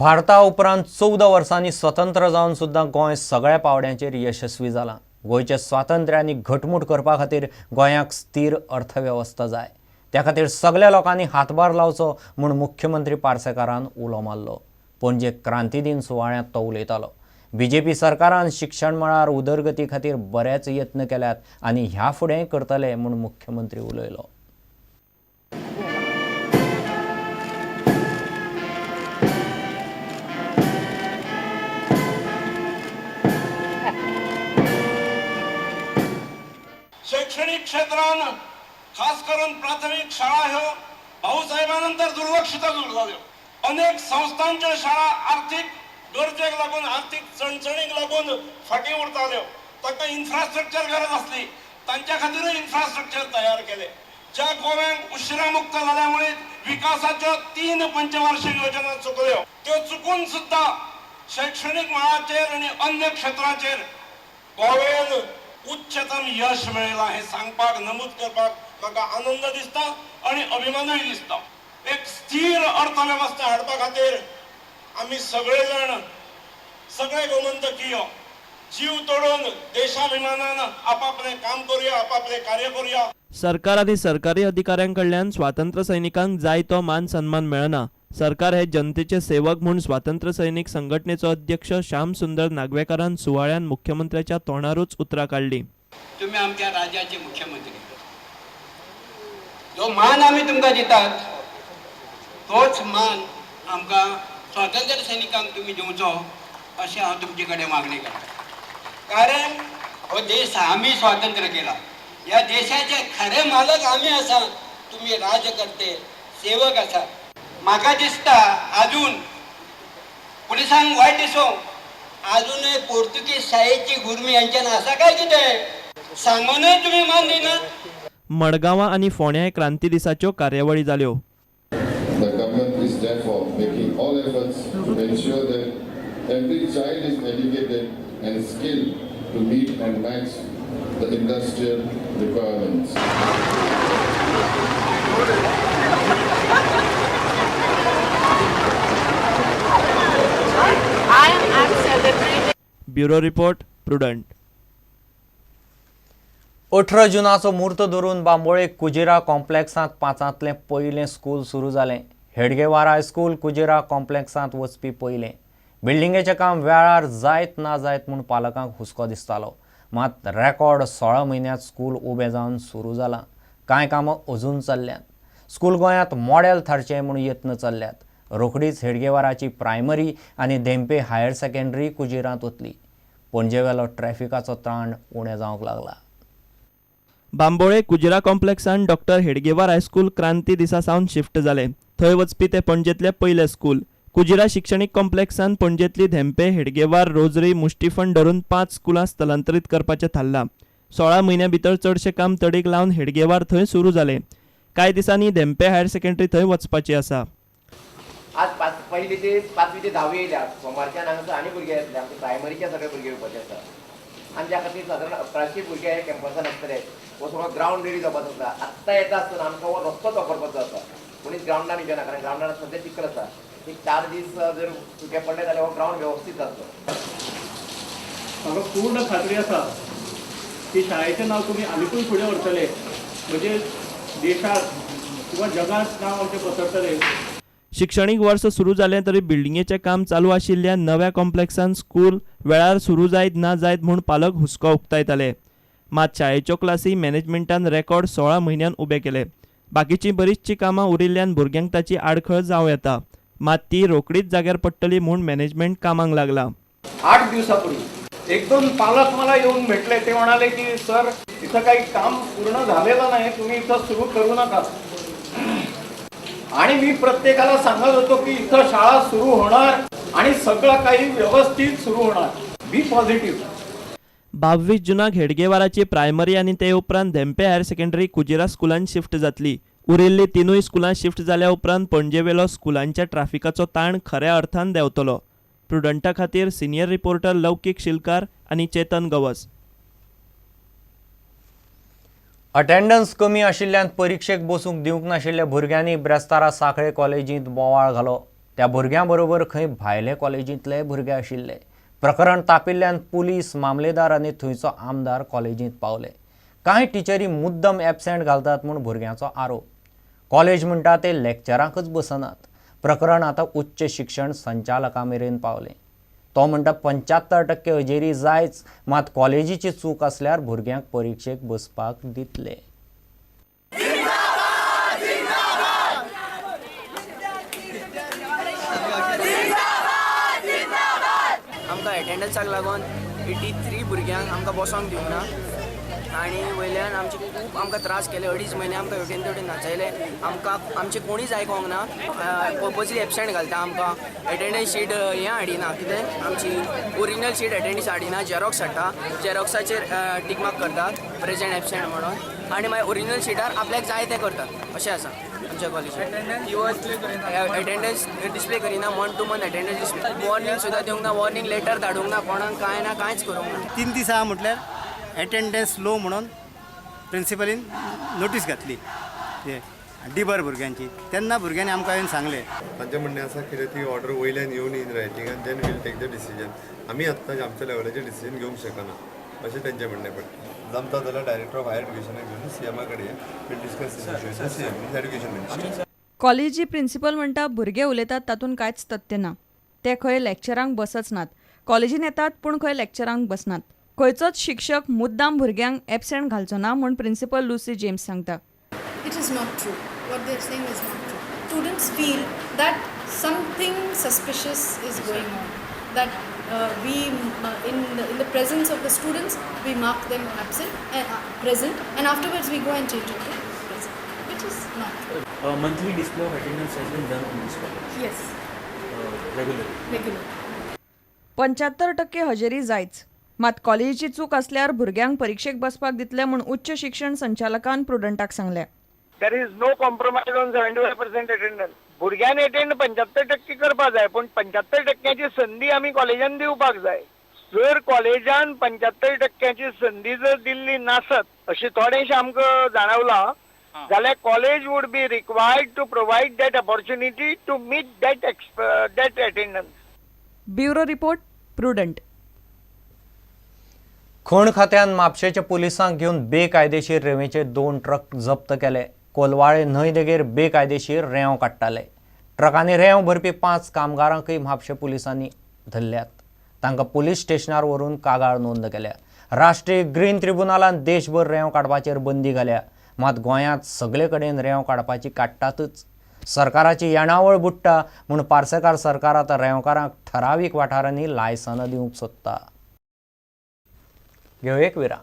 भारता उपरांत 14 वर्सांनी स्वतंत्र जावन सुद्दां गोंय सगळ्या पावड्यांचेर यशस्वी जालां। गोंयचे स्वातंत्र्य आनी घटमूट करपा खातीर गोंयाक स्थिर अर्थवेवस्था जाय। त्या खातीर सगळ्या लोकांनी हातभार लावचो म्हूण मुख्यमंत्री पार्सेकारान उलो मारलो। पणजे क्रांती दिन सुवाळ्यांत तो उलयतालो। बीजेपी सरकारान शिक्षण मळार उदरगती खातीर बरेच यत्न केल्यात आनी ह्या फुडेंय करतले म्हूण मुख्यमंत्री उलयलो। शैक्षणिक क्षेत्रान खास करून प्राथमिक शाळा ह्यो भाऊसाहेबानंतर दुर्लक्षित झाल्यो। अनेक संस्थांच्यो शाळा आर्थिक गरजेक लागून आर्थिक चणचणीक लागून फाटीं उरताल्यो। ताका इन्फ्रास्ट्रक्चर गरज आसली, तांच्या खातीर इन्फ्रास्ट्रक्चर तयार केले। ज्या गोव्यांक उशिरामुक्त झाल्यामुळे विकासाच्यो 3 पंचवार्षिक योजना चुकल्यो, त्यो चुकून सुद्धा शैक्षणिक मळाचेर आणि अन्य क्षेत्राचेर गोव्यान उच्चतम यश मेळयलां हे सांगपाक नमूद करपाक म्हाका आनंद दिसता आणि अभिमानूय दिसता। एक स्थिर अर्थव्यवस्था हाडपा खातीर आमी सगळे जाण सगळे गोमंतकीय जीव तोडून देशाभिमानान आपापले काम करूया, आपापले कार्य करूया। सरकार आनी सरकारी अधिकाऱ्यांकडल्यान स्वातंत्र्य सैनिकांक जाय तो मान सन्मान मेळना। सरकार हे जनतेचे सेवक म्हूण स्वातंत्र्य सैनिक संघटनेचो अध्यक्ष श्याम सुंदर नागवेकरान सुवाळ्यान मुख्यमंत्र्याच्या तोंडारूच उतरां काढली। तुम्ही आमच्या राज्याचे मुख्यमंत्री, जो मान आम्ही तुमकां दितात तोच मान आमकां स्वातंत्र्य सैनिकांक तुम्ही दिवचो अशें हांव तुमचे कडेन मागणी करता। कारण हो देश आम्ही स्वातंत्र्य केला, या देशाचे खरे मालक आम्ही आसा, तुम्ही राजकर्ते सेवक आसा। म्हाका दिसता अजून पुलिसांक वायट दिसो, अजूनय पोर्तुगीज शाळेची गुरमी यांच्यान आसा काय कितें सांगूनय तुम्ही मान दिनात। मडगांवां आनी फोंड्या क्रांती दिसाच्यो कार्यावळी जाल्यो। The government is therefore making all efforts to ensure that every child is educated and skilled to meet and match the industrial requirements. I am celebrating. Bureau report prudent. 18 जुनाचो मुहूर्त धरून बांबोळे कुजिरा कॉम्प्लेक्सांत 5तलें पयलें स्कूल सुरू जालें। हेडगेवार हायस्कूल कुजिरा कॉम्प्लेक्सांत वचपी पयलें। बिल्डिंगेचें काम वेळार जायत ना जायत म्हूण पालकांक हुस्को दिसतालो। मात रेकॉर्ड 16 म्हयन्यांत स्कूल उबें जावन सुरू जालां। कांय कामां अजून चल्ल्यांत। स्कूल गोंयांत मॉडेल थारचें म्हूण यत्न चल्ल्यात। रोखडीच हेडगेवाराची प्रायमरी आनी धेंपे हायर सेकंडरी कुजिरांत वतली। पणजेवेलो ट्रॅफिकाचो ताण उणें जावंक लागला। बांबोळे कुजिरा कॉम्प्लेक्सान डॉक्टर हेडगेवार हायस्कूल क्रांती दिसा सावन शिफ्ट जाले। थंय वचपी ते पणजेतले पयले स्कूल। कुजिरा शिक्षणीक कॉम्प्लेक्सान पणजेतली धेंपे हेडगेवार रोजरी मुष्टिफंड धरून 5 स्कुलां स्थलांतरीत करपाचें थारलां। 16 म्हयन्यां भितर चडशें काम तडीक लावन हेडगेवार थंय सुरू जालें। कांय दिसांनी धेंपे हायर सेकंडरी थंय वचपाची आसा। आज पहिली ते 5वी ते 10वी येयल्या, सोमारच्यान हांगासर आनी भुरगे येतले, आमचे प्रायमरीचे सगळे भुरगे येवपाचे आसा। आनी त्या खातीर सादारण 1100 भुरगे हे कॅम्पसान आसतले। हो सगळो ग्रावंड रेडी जावपाचो आसा। आत्तां येता आसतना आमकां हो रस्तोच वापरपाचो आसा। मनीस ग्रावंडान येना, कारण ग्रावंडार सद्या चिखल आसा। एक 4 दीस जर सुके पडले जाल्यार हो ग्रावंड वेवस्थीत जातलो। म्हाका पूर्ण खात्री आसा की शाळेचें नांव तुमी आनीकूय फुडें व्हरतले, म्हणजे देशात किंवा जगात नांव आमचें पसरतलें। शिक्षणीक वर्स सुरू जालें तरी बिल्डिंगेचें काम चालू आशिल्ल्या नव्या कॉम्प्लेक्सान स्कूल वेळार सुरू जायत ना जायत म्हूण पालक हुस्को उक्तायताले। मात शाळेच्यो क्लासी मॅनेजमेंटान रेकॉर्ड 16 म्हयन्यांत उबे केले। बाकीचीं बरीचशीं कामां उरिल्ल्यान भुरग्यांक ताची आडखळ जावं येता। मात ती रोखडीच जाग्यार पडटली म्हूण मॅनेजमेंट कामाक लागला। 8 दिवसापूर्वी 1-2 पालक मला येऊन भेटले। ते म्हणाले की सर, इथं काही काम पूर्ण झालेलं नाही, तुम्ही इथं सुरू करू नका। आणि मी प्रत्येकाला सांगत होतो की इथं शाळा सुरू होणार आणि सगळं काही व्यवस्थित सुरू होणार। बी पॉझिटिव्ह। 22 जुनाक हेडगेवाराची प्रायमरी आनी ते उपरांत धेंपे हायर सेकंडरी कुजिरा स्कुलांत शिफ्ट जातली। उरिल्ली 3 स्कुलां शिफ्ट जाल्या उपरांत पणजेवेलो स्कुलांच्या ट्रॅफिकाचो ताण खऱ्या अर्थान देंवतलो। प्रुडंटा खातीर सिनियर रिपोर्टर लौकीक शिलकार आनी चेतन गवस। अटेंडन्स कमी आशिल्ल्यान परीक्षेक बसूंक दिवंक नाशिल्ल्या भुरग्यांनी ब्रेस्तारा सांखळे कॉलेजींत बोवाळ घालो। त्या भुरग्यां बरोबर खंय भायले कॉलेजींतले भुरगे आशिल्ले. प्रकरण तापिल्ल्यान पुलीस, मामलेदार आनी थंयचो आमदार कॉलेजींत पावले. कांय टिचरी मुद्दम एबसेंट घालतात म्हूण भुरग्यांचो आरोप. कॉलेज म्हणटा ते लेक्चरांकच बसनात. प्रकरण आतां उच्च शिक्षण संचालका मेरेन पावलें. तो म्हणटा 75% हजेरी जायच, मात कॉलेजीची चूक आसल्यार भुरग्यांक परिक्षेक बसपाक दितले. आमकां एटेंडन्साक लागून 83 भुरग्यांक आमकां बसोंक दिवंक ना आनी वयल्यान आमचे खूब आमकां त्रास केले. 2.5 म्हयने आमकां हेवटेन तेवटेन नाचयले. आमकां आमचें कोणीच आयकोंक ना. पर्पजली एबसेंट घालता. आमकां एटेंडन्स शीट हें हाडिना, कितें आमची ओरिजिनल शीट एटेंडन्स हाडिना, झेरॉक्स हाडटा. झेरॉक्साचेर टीक मार्क करतात प्रेजेंट एबसेंट म्हणून, आनी मागीर ओरिजिनल शीटार आपल्याक जाय तें करतात. अशें आसा आमच्या कॉलेजीन. एटेंडन्स डिस्प्ले करिना. 1 to 1 एटेंडन्स डिस्प्ले. वॉर्निंग सुद्दां दिवंक ना. वॉर्निंग लेटर धाडूंक ना कोणाक. कांय ना, कांयच करूंक ना. 3 दीस आहा म्हटल्यार एटेंडन्स लो म्हणून प्रिंसिपलीन नोटीस घातली डिबर भुरग्यांची. तेन्ना भुरग्यांनी आमकां येवन सांगलें. तांचें म्हणणें आसा कितें ती ऑर्डर वयल्यान येवन इन रायटिंगान then will take the decision. आमी आत्तां आमच्या लेवलाचेर डिसिजन घेवंक शकना अशें तेंचें म्हणणें पडटा. जमता जाल्यार डायरेक्टर ऑफ हायर एड्युकेशनाक घेवन सीएमा कडेन will discuss CM education minister. कॉलेजी प्रिंसिपल म्हणटा भुरगे उलयतात तातूंत कांयच तथ्य ना. ते खंय लेक्चरांक बसच नात. कॉलेजीन येतात पूण खंय लेक्चरांक बसनात. खंयचोच शिक्षक मुद्दाम भुरग्यांक एबसेंट घालचो ना म्हूण प्रिंसिपल लुसी जेम्स सांगता. It is not true. What they are saying is not true. Students feel that something suspicious is going on. That in the presence of the students, we mark them present, and afterwards we go and change it to present, which is not true. A monthly display of attendance has been done on this college. Yes, regular. 75% हजेरी जायच, मात कॉलेजीची चूक असल्यार भुरग्यांक परिक्षेक बसपाक दितले म्हूण उच्च शिक्षण संचालकान प्रुडंटाक सांगलें. There is no compromise on 75% attendance. भुरग्यांनी अटेंड 75% करपाक जाय, पूण 75%ची संदी आमी कॉलेजान दिवपाक जाय. जर कॉलेजान 75%ची संदी जर दिल्ली नासत अशें थोडेशें आमकां जाणवलां, जाल्यार college would be required to provide that opportunity to meet that attendance. Bureau report, Prudent. खण खात्यान म्हापशेच्या पुलिसांक घेवन बेकायदेशीर रेंवेचे 2 ट्रक जप्त केले. कोलवाळे न्हंय देगेर बेकायदेशीर रेंव काडटाले. ट्रकांनी रेंव भरपी 5 कामगारांकय म्हापशे पुलिसांनी धरल्यात. तांकां पुलीस स्टेशनार व्हरून कागाळ नोंद केल्या. राष्ट्रीय ग्रीन ट्रिब्युनलान देशभर रेंव काडपाचेर बंदी घाल्या, मात गोंयांत सगळे कडेन रेंव काडपाची काडटातच. सरकाराची येणावळ बुडटा म्हूण पार्सेकार सरकार आतां रेंवकारांक ठरावीक वाठारांनी लायसनां दिवंक सोदता. घेऊ एक विराम.